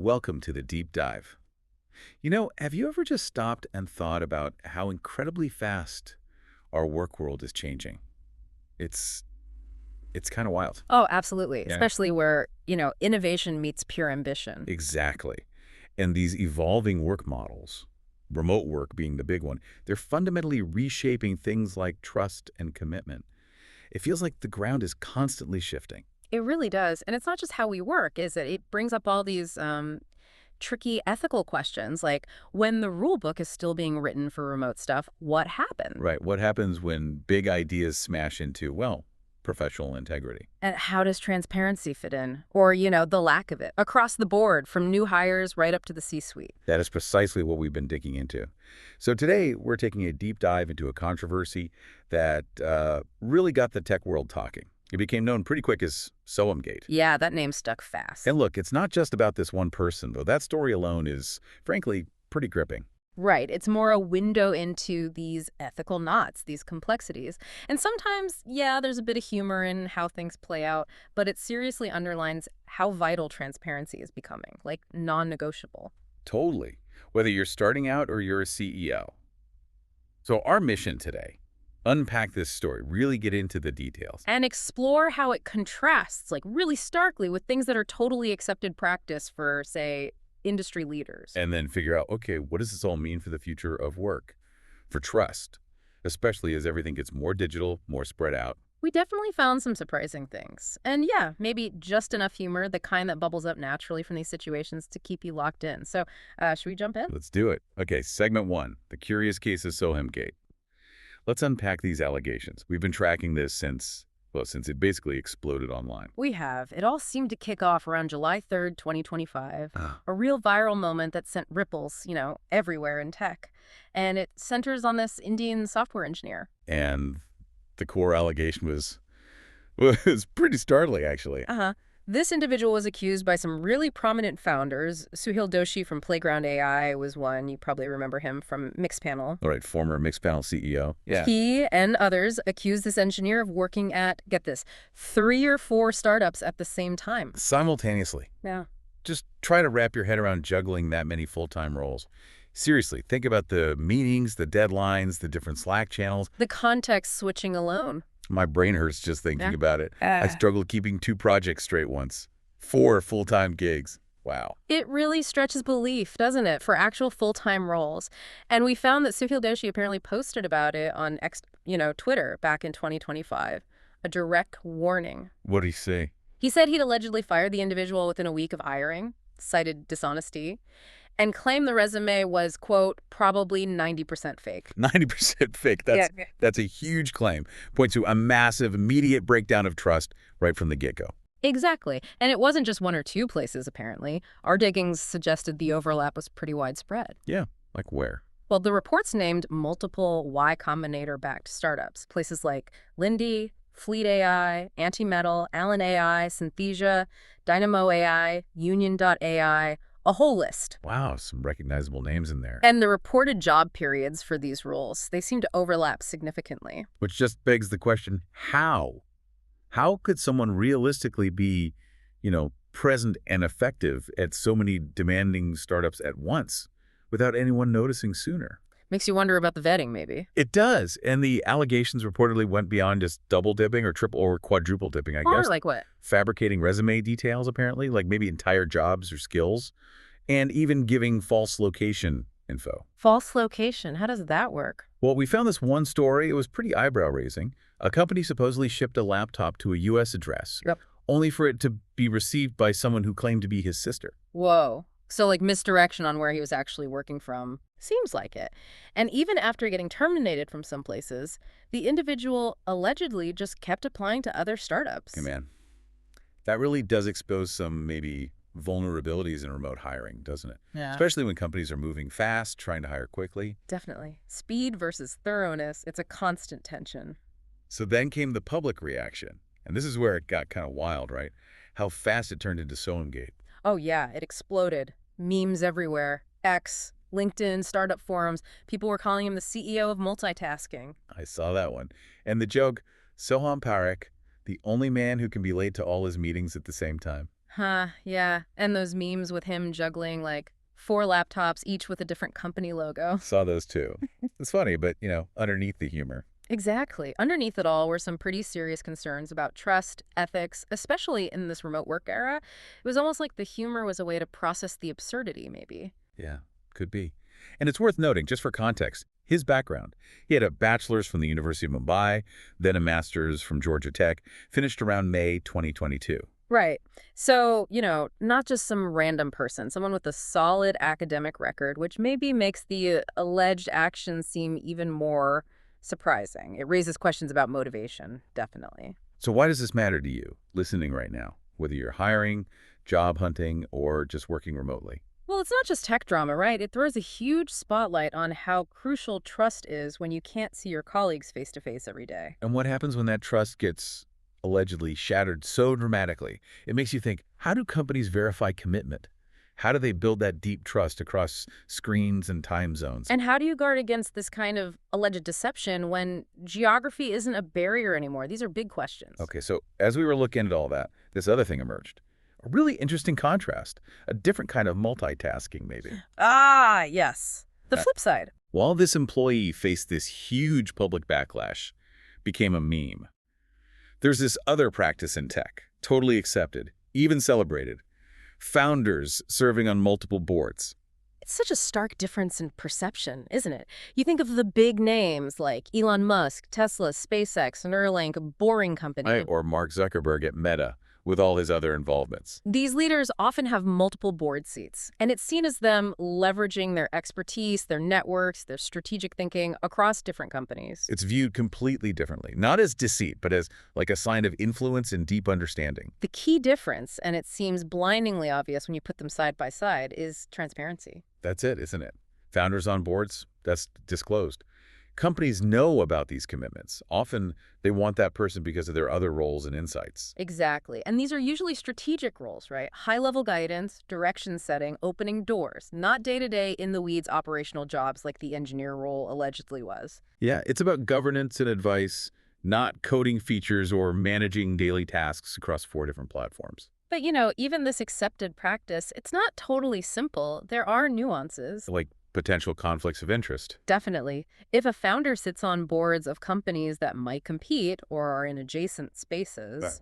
Welcome to the deep dive. Have you ever just stopped and thought about how incredibly fast our work world is changing? It's it's kind of wild. Oh, absolutely. Yeah. Especially where, innovation meets pure ambition. Exactly. And these evolving work models, remote work being the big one, they're fundamentally reshaping things like trust and commitment. It feels like the ground is constantly shifting. It really does. And it's not just how we work, is it? It brings up all these tricky ethical questions, like when the rule book is still being written for remote stuff, what happened? Right. What happens when big ideas smash into, well, professional integrity? And how does transparency fit in? Or, the lack of it across the board, from new hires right up to the C-suite. That is precisely what we've been digging into. So today, we're taking a deep dive into a controversy that really got the tech world talking. It became known pretty quick as Soham-gate. Yeah, that name stuck fast. And look, it's not just about this one person, though. That story alone is, frankly, pretty gripping. Right. It's more a window into these ethical knots, these complexities. And sometimes, yeah, there's a bit of humor in how things play out, but it seriously underlines how vital transparency is becoming, like non-negotiable. Totally. Whether you're starting out or you're a CEO. So our mission today, unpack this story, really get into the details. And explore how it contrasts, like really starkly, with things that are totally accepted practice for, say, industry leaders. And then figure out, okay, what does this all mean for the future of work, for trust, especially as everything gets more digital, more spread out. We definitely found some surprising things. And yeah, maybe just enough humor, the kind that bubbles up naturally from these situations to keep you locked in. So should we jump in? Let's do it. Okay, segment one, the curious case of Soham-gate. Let's unpack these allegations. We've been tracking this since it basically exploded online. We have. It all seemed to kick off around July 3rd, 2025. Ah. A real viral moment that sent ripples, everywhere in tech. And it centers on this Indian software engineer. And the core allegation was pretty startling, actually. Uh-huh. This individual was accused by some really prominent founders. Suhail Doshi from Playground AI was one. You probably remember him from Mixpanel. All right, former Mixpanel CEO. Yeah. He and others accused this engineer of working at, get this, 3 or 4 startups at the same time. Simultaneously. Yeah. Just try to wrap your head around juggling that many full-time roles. Seriously, think about the meetings, the deadlines, the different Slack channels. The context switching alone. My brain hurts just thinking Yeah. about it. I struggled keeping 2 projects straight once. 4 full-time gigs. Wow. It really stretches belief, doesn't it, for actual full-time roles. And we found that Suhail Doshi apparently posted about it on Twitter back in 2025. A direct warning. What did he say? He said he'd allegedly fired the individual within a week of hiring, cited dishonesty, and claimed the resume was, quote, probably 90% fake. 90% fake. That's a huge claim. Points to a massive, immediate breakdown of trust right from the get-go. Exactly. And it wasn't just 1 or 2 places, apparently. Our diggings suggested the overlap was pretty widespread. Yeah, like where? Well, the reports named multiple Y Combinator-backed startups, places like Lindy, Fleet AI, Antimetal, Allen AI, Synthesia, Dynamo AI, Union.ai, a whole list. Wow, some recognizable names in there. And the reported job periods for these roles, they seem to overlap significantly. Which just begs the question, how? How could someone realistically be, present and effective at so many demanding startups at once without anyone noticing sooner? Makes you wonder about the vetting, maybe. It does. And the allegations reportedly went beyond just double dipping or triple or quadruple dipping, I guess. Like what? Fabricating resume details, apparently, like maybe entire jobs or skills, and even giving false location info. False location. How does that work? Well, we found this one story. It was pretty eyebrow-raising. A company supposedly shipped a laptop to a U.S. address, Yep. only for it to be received by someone who claimed to be his sister. Whoa. So like misdirection on where he was actually working from. Seems like it. And even after getting terminated from some places, the individual allegedly just kept applying to other startups. Hey, man, that really does expose some maybe vulnerabilities in remote hiring, doesn't it? Yeah. Especially when companies are moving fast, trying to hire quickly. Definitely. Speed versus thoroughness. It's a constant tension. So then came the public reaction. And this is where it got kind of wild, right? How fast it turned into Soham-gate. Oh yeah, it exploded. Memes everywhere. X, LinkedIn, startup forums. People were calling him the CEO of multitasking. I saw that one. And the joke, Soham Parekh, the only man who can be late to all his meetings at the same time. Huh, yeah. And those memes with him juggling like 4 laptops, each with a different company logo. Saw those too. It's funny, but, underneath the humor. Exactly. Underneath it all were some pretty serious concerns about trust, ethics, especially in this remote work era. It was almost like the humor was a way to process the absurdity, maybe. Yeah, could be. And it's worth noting, just for context, his background. He had a bachelor's from the University of Mumbai, then a master's from Georgia Tech, finished around May 2022. Right. So, not just some random person, someone with a solid academic record, which maybe makes the alleged actions seem even more surprising. It raises questions about motivation, definitely. So why does this matter to you, listening right now, whether you're hiring, job hunting, or just working remotely? Well, it's not just tech drama, right? It throws a huge spotlight on how crucial trust is when you can't see your colleagues face to face every day. And what happens when that trust gets allegedly shattered so dramatically? It makes you think, how do companies verify commitment? How do they build that deep trust across screens and time zones? And how do you guard against this kind of alleged deception when geography isn't a barrier anymore? These are big questions. Okay, so as we were looking at all that, this other thing emerged. A really interesting contrast, a different kind of multitasking maybe. Ah, yes. The Uh, flip side. While this employee faced this huge public backlash, became a meme, there's this other practice in tech, totally accepted, even celebrated. Founders serving on multiple boards. It's such a stark difference in perception, isn't it? You think of the big names like Elon Musk, Tesla, SpaceX, Neuralink, a boring company. Right, or Mark Zuckerberg at Meta, with all his other involvements. These leaders often have multiple board seats, and it's seen as them leveraging their expertise, their networks, their strategic thinking across different companies. It's viewed completely differently, not as deceit, but as like a sign of influence and deep understanding. The key difference, and it seems blindingly obvious when you put them side by side, is transparency. That's it, isn't it? Founders on boards, that's disclosed. Companies know about these commitments. Often they want that person because of their other roles and insights. Exactly. And these are usually strategic roles, right? High-level guidance, direction setting, opening doors, not day-to-day in-the-weeds operational jobs like the engineer role allegedly was. Yeah, it's about governance and advice, not coding features or managing daily tasks across 4 different platforms. But, even this accepted practice, it's not totally simple. There are nuances. Like potential conflicts of interest. Definitely. If a founder sits on boards of companies that might compete or are in adjacent spaces,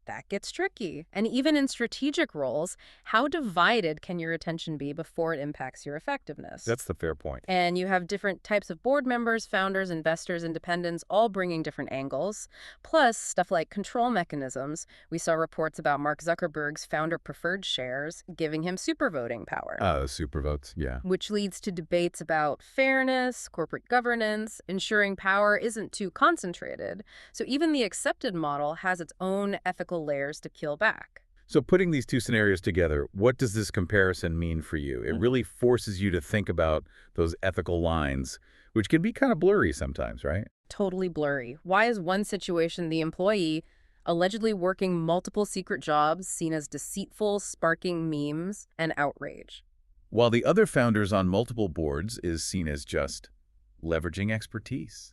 that gets tricky. And even in strategic roles, how divided can your attention be before it impacts your effectiveness? That's the fair point. And you have different types of board members, founders, investors, independents, all bringing different angles. Plus, stuff like control mechanisms. We saw reports about Mark Zuckerberg's founder-preferred shares giving him super voting power. Super votes, yeah. Which leads to debates about fairness, corporate governance, ensuring power isn't too concentrated. So even the accepted model has its own ethical layers to peel back. So putting these two scenarios together, what does this comparison mean for you? It really forces you to think about those ethical lines, which can be kind of blurry sometimes, right? Totally blurry. Why is one situation the employee allegedly working multiple secret jobs seen as deceitful, sparking memes and outrage? While the other founders on multiple boards is seen as just leveraging expertise,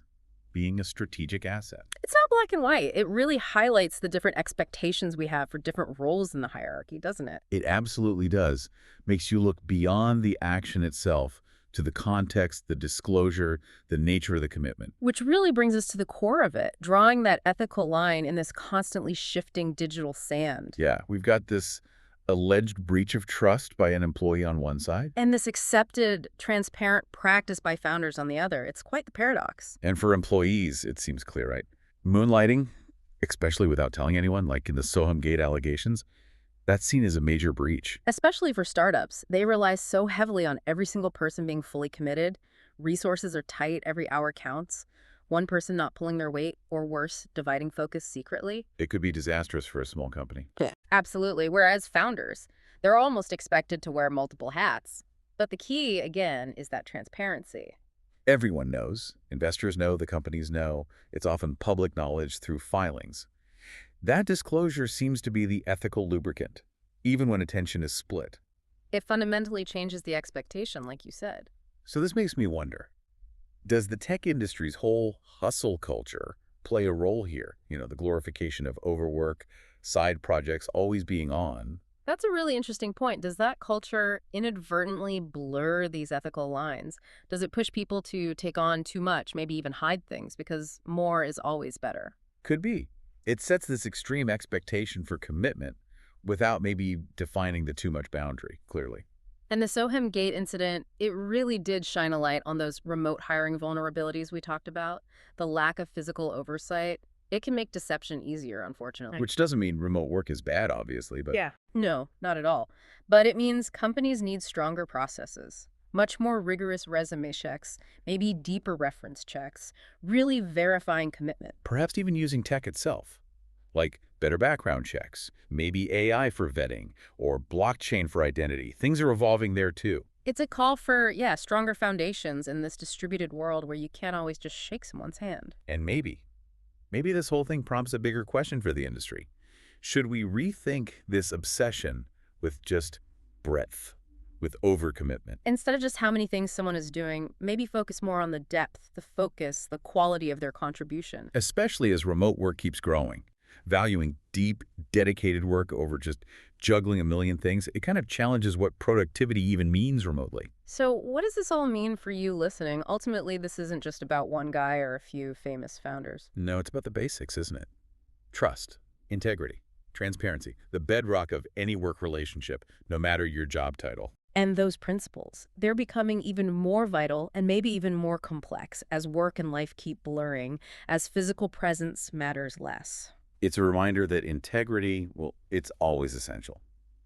being a strategic asset. It's not black and white. It really highlights the different expectations we have for different roles in the hierarchy, doesn't it? It absolutely does. Makes you look beyond the action itself to the context, the disclosure, the nature of the commitment. Which really brings us to the core of it, drawing that ethical line in this constantly shifting digital sand. Yeah, we've got this alleged breach of trust by an employee on one side. And this accepted, transparent practice by founders on the other. It's quite the paradox. And for employees, it seems clear, right? Moonlighting, especially without telling anyone, like in the Soham-gate allegations, that's seen as a major breach. Especially for startups. They rely so heavily on every single person being fully committed. Resources are tight, every hour counts. One person not pulling their weight, or worse, dividing focus secretly. It could be disastrous for a small company. Absolutely. Whereas founders, they're almost expected to wear multiple hats. But the key, again, is that transparency. Everyone knows. Investors know, the companies know. It's often public knowledge through filings. That disclosure seems to be the ethical lubricant, even when attention is split. It fundamentally changes the expectation, like you said. So this makes me wonder, does the tech industry's whole hustle culture play a role here? The glorification of overwork, side projects always being on, That's a really interesting point. Does that culture inadvertently blur these ethical lines? Does it push people to take on too much, maybe even hide things, because more is always better? Could be. It sets this extreme expectation for commitment without maybe defining the too much boundary, clearly. And the Soham-gate incident, it really did shine a light on those remote hiring vulnerabilities we talked about. The lack of physical oversight, it can make deception easier, unfortunately. Which doesn't mean remote work is bad, obviously, but Yeah. No, not at all. But it means companies need stronger processes, much more rigorous resume checks, maybe deeper reference checks, really verifying commitment. perhaps even using tech itself, like better background checks, maybe AI for vetting, or blockchain for identity. Things are evolving there too. It's a call for, yeah, stronger foundations in this distributed world where you can't always just shake someone's hand. And maybe this whole thing prompts a bigger question for the industry. Should we rethink this obsession with just breadth, with overcommitment? Instead of just how many things someone is doing, maybe focus more on the depth, the focus, the quality of their contribution. Especially as remote work keeps growing, valuing deep, dedicated work over just juggling a million things, it kind of challenges what productivity even means remotely. So, what does this all mean for you listening? Ultimately, this isn't just about one guy or a few famous founders. No, it's about the basics, isn't it? Trust, integrity, transparency, the bedrock of any work relationship, no matter your job title. And those principles, they're becoming even more vital and maybe even more complex as work and life keep blurring, as physical presence matters less. It's a reminder that integrity, well, it's always essential.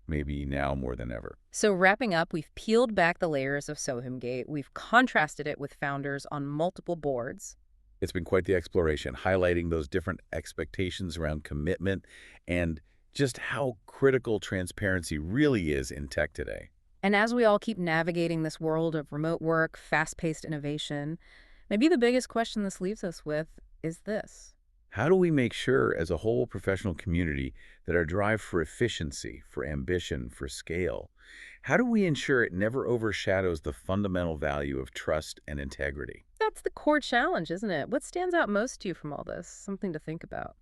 Maybe now more than ever. So, wrapping up, we've peeled back the layers of Soham-gate. We've contrasted it with founders on multiple boards. It's been quite the exploration, highlighting those different expectations around commitment and just how critical transparency really is in tech today. And as we all keep navigating this world of remote work, fast-paced innovation, maybe the biggest question this leaves us with is this. How do we make sure, as a whole professional community, that our drive for efficiency, for ambition, for scale, how do we ensure it never overshadows the fundamental value of trust and integrity? That's the core challenge, isn't it? What stands out most to you from all this? Something to think about.